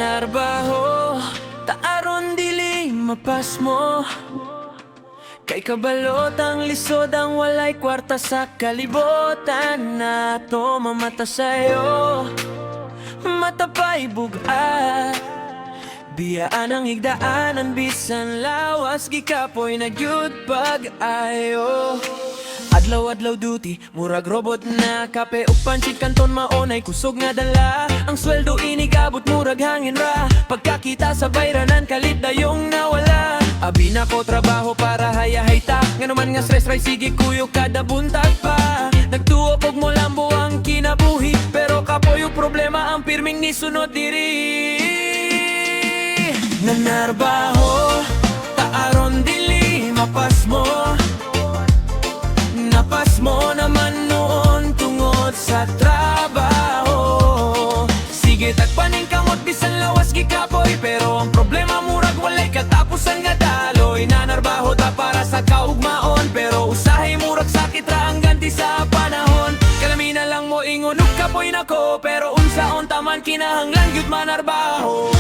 Nanarbaho, taaron dili mapas mo. Kay kabalot ang lisod ang walay kwarta sa kalibotan. Nato mamata sayo, matapay bugat. Biyaan ang higdaanan bisan lawas, gikapoy na gyud pag-ayo. Adlaw-adlaw duty, murag robot na kape o pansit kanton maonay kusog nga dala. Ang sweldo inigabot murag hangin ra, pagkakita sa bayranan kalit dayong nawala. Abi na ko trabaho para hayahayta, nga naman nga stress ray sige kuyo kada buntag pa. Nagtuo pog mo lambo ang kinabuhi, pero kapoy yung problema ang pirming ni sunod diri. Nanarbaho, taaron dili mapas mo. Napas mo naman noon tungod sa trabaho. Sige tagpaning kamot bisan lawas gikapoy, pero ang problema murag walay katapusan nga daloy. Nanarbaho ta para sa kaugmaon, pero usahay murag sakit ra ang ganti sa panahon. Kalami na lang mo ingon ug kapoy nako, pero unsaon taman kinahanglan gyud manarbaho.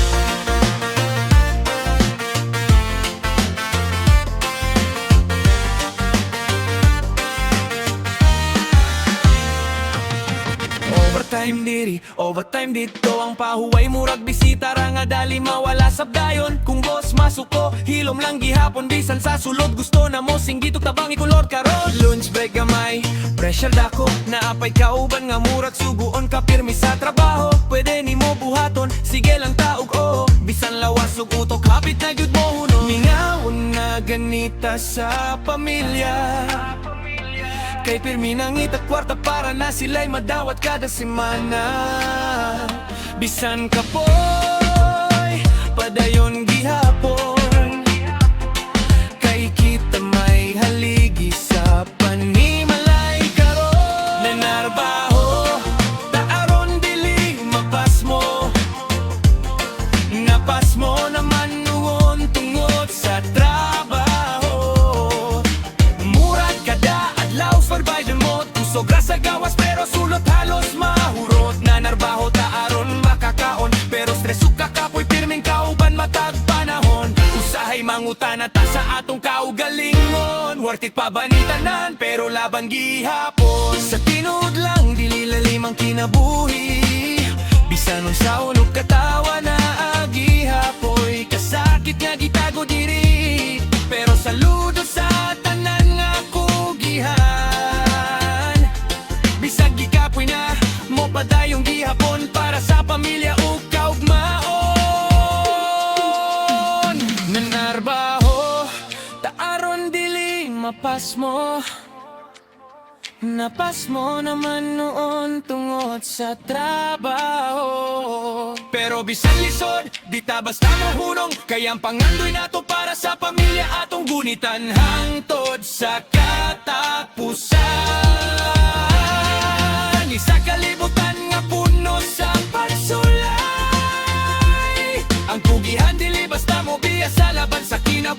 Overtime diri, overtime dito. Ang pahuway murag bisita ra nga dali mawala sabdayon. Kung boss masuko, hilom lang gihapon bisan sa sulod gusto na mo singgitok tabang ikulor karon. Lunch break gamay, pressure dako, naapay kauban nga murag suguon ka pirmi sa trabaho. Pwede nimo buhaton, sige lang taog oo, bisan lawas ug utok hapit na gyud mo huno. Mingawon nga ganita sa pamilya, kay pirmi nang itak kwarta para na sila'y madawat kada semana. Bisan kapoy, padayon gihapon, kay kita may haligi sa panimalay karon. Nanarbaho, taaron dili mapas mo. Napas mo naman noon tungod sa trabaho. Murag kada survival mode, tusog ra sa gawas pero sulot halos mahurot. Nanarbaho taaron makakaon, pero stress ug kakapoy pirming kauban matag panahon. Usahay mangutana ta sa atong kaugalingon, worth it pa ba ni tanan pero laban gihapon. Sa tinuod lang dili lalim ang kinabuhi, bisan unsa ug katawa na agihapoy. Kasakit nga gitago diri, pero saludo sa tanan nga kugihan. Padayong gihapon para sa pamilya ug kaugmaon. Nanarbaho, taaron dili mapas mo. Napas mo naman noon tungod sa trabaho, pero bisan lisod, di ta basta mahunong. Kaya ang pangandoy nato para sa pamilya atong gunitan hangtod sa katapusan. Sa kalibutan nga puno sa pagsulay, ang kugihan dili basta mo biya sa laban sa kina